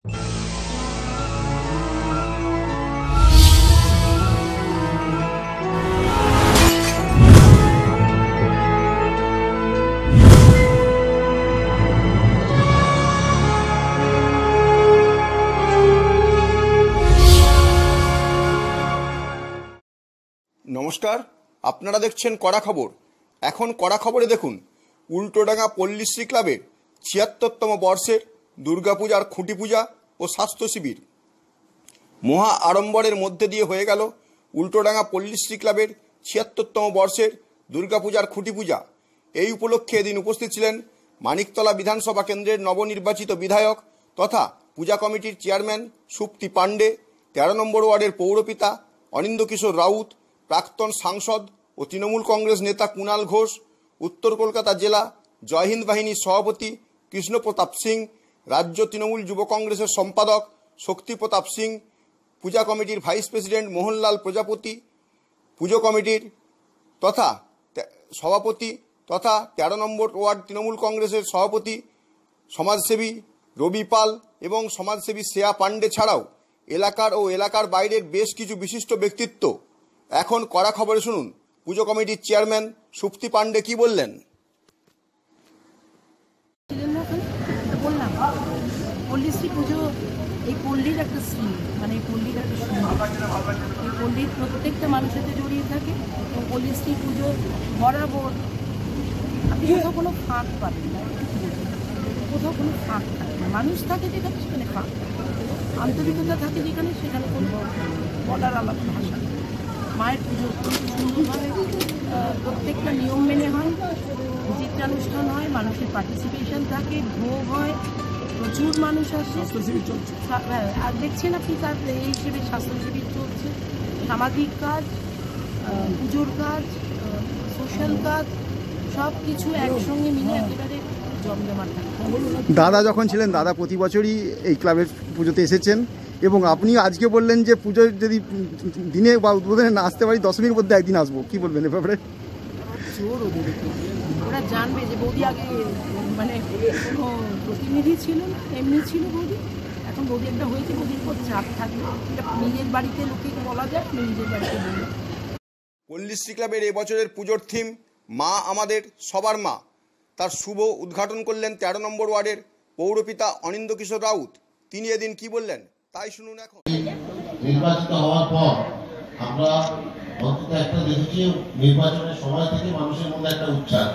নমস্কার, আপনারা দেখছেন কড়া খবর। এখন কড়া খবরে দেখুন, উল্টোডাঙ্গা পল্লীশ্রী ক্লাবের ৭৬তম বর্ষের দুর্গাপূজার খুঁটি পূজা ও স্বাস্থ্য শিবির মহা আড়ম্বরের মধ্যে দিয়ে হয়ে গেল উল্টোডাঙ্গা পল্লীশ্রী ক্লাবের ৭৬তম বর্ষের দুর্গাপূজার খুঁটি পূজা। এই উপলক্ষে এদিন উপস্থিত ছিলেন মানিকতলা বিধানসভা কেন্দ্রের নবনির্বাচিত বিধায়ক তথা পূজা কমিটির চেয়ারম্যান সুপ্তি পাণ্ডে, ১৩ নম্বর ওয়ার্ডের পৌরপিতা অনিন্দ্যকিশোর রাউত, প্রাক্তন সাংসদ ও তৃণমূল কংগ্রেস নেতা কুণাল ঘোষ, উত্তর কলকাতা জেলা জয়হিন্দ বাহিনীর সভাপতি কৃষ্ণপ্রতাপ সিং, রাজ্য তৃণমূল যুব কংগ্রেসের সম্পাদক শক্তিপ্রতাপ সিং, পূজা কমিটির ভাইস প্রেসিডেন্ট মোহনলাল প্রজাপতি, পুজো কমিটির তথা সভাপতি তথা ১৩ নম্বর ওয়ার্ড তৃণমূল কংগ্রেসের সভাপতি সমাজসেবী রবি পাল এবং সমাজসেবী শ্রেয়া পাণ্ডে ছাড়াও এলাকার ও এলাকার বাইরের বেশ কিছু বিশিষ্ট ব্যক্তিত্ব। এখন কড়া খবরে শুনুন পুজো কমিটির চেয়ারম্যান সুপ্তি পাণ্ডে কি বললেন। পল্লীশ্রী পুজো এই পল্লীর একটা স্মৃতি, মানে এই পল্লীর একটা সুন্দর, এই পল্লীর প্রত্যেকটা মানুষের সাথে জড়িয়ে থাকে এবং পল্লীশ্রী পুজো বরাবর আপনি কোথাও কোনো ফাঁক পাবেন না, কোথাও কোনো ফাঁক থাকে না। মানুষ থাকে যেখানে সেখানে ফাঁক থাকে, আন্তরিকতা থাকে যেখানে সেখানে কোনো বলার আলাদা ভাষা নেই। মায়ের পুজো খুব সুন্দরভাবে প্রত্যেকটা নিয়ম মেনে হয়, চিত্রানুষ্ঠান হয়, মানুষের পার্টিসিপেশন থাকে, ভোগ হয়, প্রচুর মানুষ আসে। আর দেখছেন আপনি তার এই হিসেবে স্বাস্থ্য শিবির চলছে, সামাজিক কাজ, পুজোর কাজ, সোশ্যাল কাজ, সব কিছু একসঙ্গে মিলে একেবারে জমজমাট থাকে। দাদা যখন ছিলেন, দাদা প্রতি বছরই এই ক্লাবের পুজোতে এসেছেন এবং আপনি আজকে বললেন যে পুজোর যদি দিনে বা উদ্বোধনে না আসতে পারি দশমীর মধ্যে একদিন আসবো, কি বলবেন এ ব্যাপারে? ওরা জানবে যে বৌদি আগে মানে কোনো প্রতিনিধি ছিল না, এমনি ছিল বৌদি। এখন বৌদি একটা হয়েছে, বৌদির উপর চাপ থাকবে, এটা নিজের বাড়িতে লোকে বলা যায়, নিজের বাড়িতে বলবে। পল্লীশ্রী ক্লাবের এবছরের পুজোর থিম মা আমাদের সবার মা। তার শুভ উদ্ঘাটন করলেন ১৩ নম্বর ওয়ার্ডের পৌরপিতা অনিন্দ্যকিশোর রাউত। তিনি এদিন কি বললেন তাই শুনুন এখন। নির্বাচিত হওয়ার পর আমরা অন্তত একটা দেখেছি, নির্বাচনের সময় থেকে মানুষের মধ্যে একটা উচ্ছ্বাস,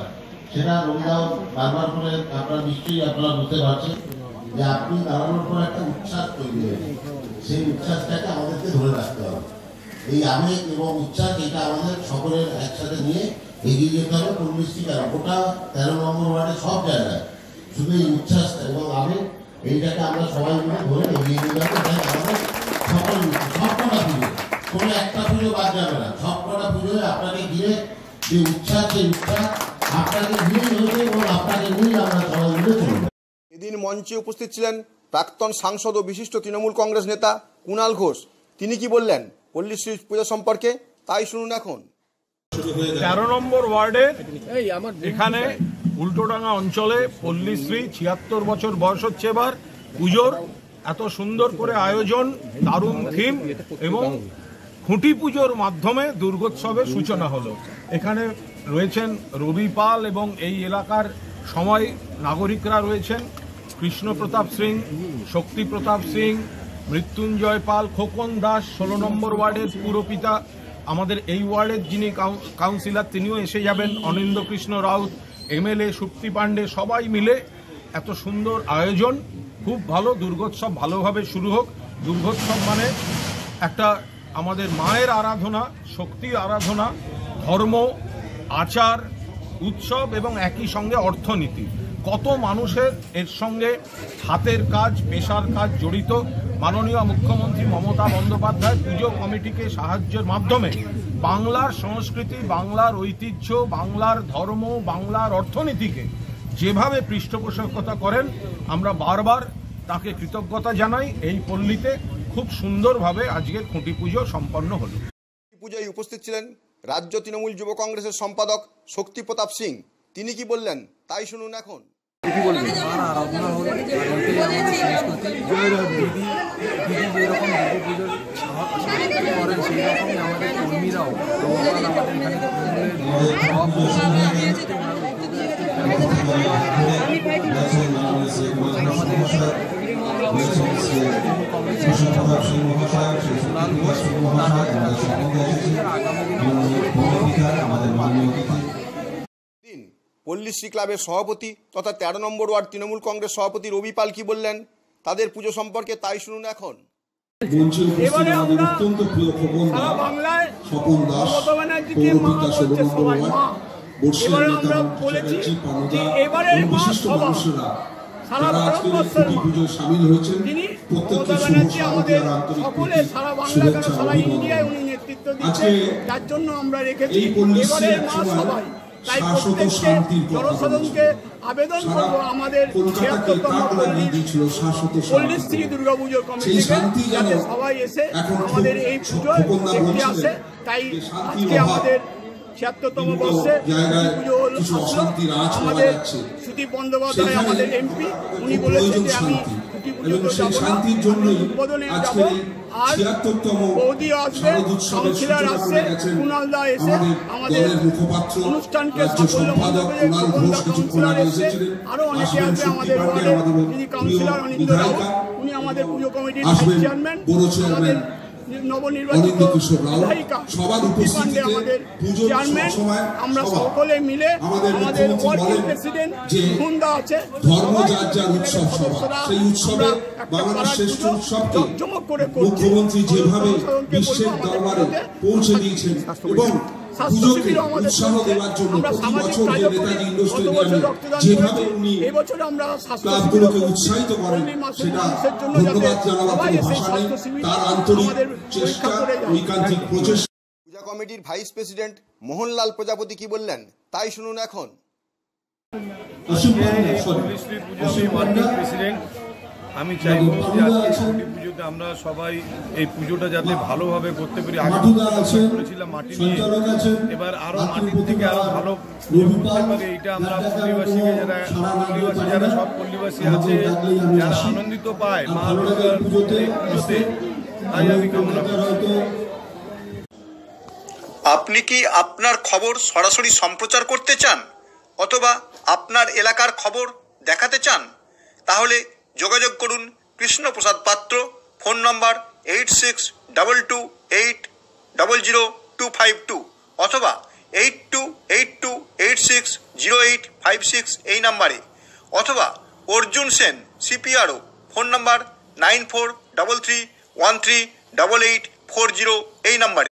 সেটা রবিদাও বারবার করে আপনারা নিশ্চয়ই আপনারা বুঝতে পারছেন যে আপনি দাঁড়ানোর পর একটা উচ্ছ্বাস তৈরি হয়েছে। সেই উচ্ছ্বাসটাকে আমাদেরকে ধরে রাখতে হবে। এই আবেগ এবং উচ্ছ্বাস এটা আমাদের সকলের একসাথে নিয়ে এগিয়ে যেতে হবে। পল্লীশ্রী গোটা ১৩ নম্বর ওয়ার্ডে সব জায়গায় শুধু এই উচ্ছ্বাস এবং আবেগ এইটাকে আমরা সবাই মিলে ধরে এগিয়ে নিয়ে যাবো। আমাদের সকল সবকটা পুজো, কোনো একটা পুজো বাদ যাবে না। সবকটা পুজোয় আপনাকে ঘিরে যে উচ্ছ্বাস, সেই উচ্ছ্বাস আপনাকে ঘিরে হয়েছে এবং আপনাকে নিয়ে আমরা সবাই মিলে চলব। এদিন মঞ্চে উপস্থিত ছিলেন প্রাক্তন সাংসদ ও বিশিষ্ট তৃণমূল কংগ্রেস নেতা কুণাল ঘোষ। তিনি কি বললেন পল্লীশ্রী পূজা সম্পর্কে তাই শুনুন এখন। ১৩ নম্বর ওয়ার্ডের এখানে উল্টোডাঙ্গা অঞ্চলে পল্লীশ্রী ৭৬ বছর বয়স হচ্ছে এবার পুজোর। এত সুন্দর করে আয়োজন, দারুণ থিম এবং খুঁটি পুজোর মাধ্যমে দুর্গোৎসবের সূচনা হলো। এখানে রয়েছেন রবি পাল এবং এই এলাকার সময় নাগরিকরা রয়েছেন কৃষ্ণপ্রতাপ সিং, শক্তিপ্রতাপ সিং, মৃত্যুঞ্জয় পাল, খোকন দাস ১৬ নম্বর ওয়ার্ডের পুরপিতা, আমাদের এই ওয়ার্ডের যিনি কাউন্সিলর তিনিও এসে যাবেন, অনিন্দ্যকৃষ্ণ রাউত, এমএলএ সুপ্তি পাণ্ডে, সবাই মিলে এত সুন্দর আয়োজন। খুব ভালো, দুর্গোৎসব ভালোভাবে শুরু হোক। দুর্গোৎসব মানে একটা আমাদের মায়ের আরাধনা, শক্তির আরাধনা, ধর্ম, আচার, উৎসব এবং একই সঙ্গে অর্থনীতি। কত মানুষের এর সঙ্গে হাতের কাজ, পেশার কাজ জড়িত। মাননীয় মুখ্যমন্ত্রী মমতা বন্দ্যোপাধ্যায় পুজো কমিটিকে সাহায্যের মাধ্যমে বাংলার সংস্কৃতি, বাংলার ঐতিহ্য, বাংলার ধর্ম, বাংলার অর্থনীতিকে যেভাবে পৃষ্ঠপোষকতা করেন, আমরা বারবার তাকে কৃতজ্ঞতা জানাই। এই পল্লীতে খুব সুন্দরভাবে আজকের খুঁটি পুজো সম্পন্ন হলো। পুজোয় উপস্থিত ছিলেন রাজ্য তৃণমূল যুব কংগ্রেসের সম্পাদক শক্তিপ্রতাপ সিং। তিনি কি বললেন তাই শুনুন এখন। যা ওভারঅল আমাদের এখানে পল্লীশ্রী ক্লাবের সভাপতি তথা 13 নম্বর ওয়ার্ড তৃণমূল কংগ্রেস সভাপতি রবি পাল কি বললেন তাদের পুজো সম্পর্কে তাই শুনুন এখন। এবারে আমরা সারা বাংলায় মমতা ব্যানার্জিকে মা বলছে সবাই মা। এবারে আমরা বলেছি যে এবারের মা সভা সারা ভারতবর্ষের মা। তিনি মমতা ব্যানার্জি আমাদের সকলে সারা বাংলা কেন সারা ইন্ডিয়ায় উনি নেতৃত্ব দিচ্ছেন, যার জন্য আমরা রেখেছি এবারের মা সবাই। তাই প্রত্যেককে জনসাধারণকে আবেদন করবো আমাদের ৭৬তম পল্লীশ্রী দুর্গাপুজোর কমিটিকে যাতে সবাই এসে আমাদের এই পুজো দেখতে আসে। তাই আজকে আমাদের ৭৬তম বর্ষে পুজো আসলো। আমাদের সুদীপ বন্দ্যোপাধ্যায় আমাদের এমপি, উনি বলেছেন যে আমি খুঁটি পুজোতে যাবো না, উদ্বোধনে যাবো। আর বৌদি আসবে, কাউন্সিলর আসছে, কুণালদা এসে আমাদের অনুষ্ঠানকে সাফল্যমণ্ডিত কাউন্সিলর এসছে, আরো অনেকে আসবে আমাদের ওয়ার্ডের যিনি কাউন্সিলর অনিন্দ্য রাউত, উনি আমাদের পুজো কমিটির ভাইস চেয়ারম্যান, আমাদের নবনির্বাচিত বিধায়িকা দীপ্তি পান্ডে আমাদের চেয়ারম্যান। আমরা সকলে মিলে আমাদের ওয়ার্কিং প্রেসিডেন্ট মুকুন্দা আছে, সদস্যরা একটা জমজমক করে করছে। স্বাস্থ্য শিবিরও আমাদের চলছে। আমরা সামাজিক কাজও করি, গত বছর রক্তদান করেছি, এবছর আমরা স্বাস্থ্য শিবিরও পল্লী মাসের মানুষের জন্য যাতে সবাই এসে স্বাস্থ্য শিবির আমাদের পরীক্ষা করে যায়। পূজা কমিটির ভাইস প্রেসিডেন্ট মোহনলাল প্রজাপতি কি বললেন তাই শুনুন এখন। প্রেসিডেন্ট, আমি চাইবো যে আজকে পুজোতে আমরা সবাই এই পুজোটা যাতে ভালোভাবে করতে পারি। আগে করেছিলাম মাটি নিয়ে, এবার আরো মাটির থেকে আরো ভালো করতে পারি। এইটা আমরা পল্লীবাসীকে যারা সব পল্লীবাসী আছে যারা আনন্দিত পায় মা দুর্গার পুজোতে, তাই আমি কামনা করি। আপনি কি আপনার খবর সরাসরি সম্প্রচার করতে চান অথবা আপনার এলাকার খবর দেখাতে চান? তাহলে যোগাযোগ করুন কৃষ্ণপ্রসাদ পাত্র, ফোন নম্বর 8622800252 অথবা 8282860856 এই নাম্বারে, অথবা অর্জুন সেন সিপিআরও, ফোন নম্বর 9433138840 এই নাম্বারে।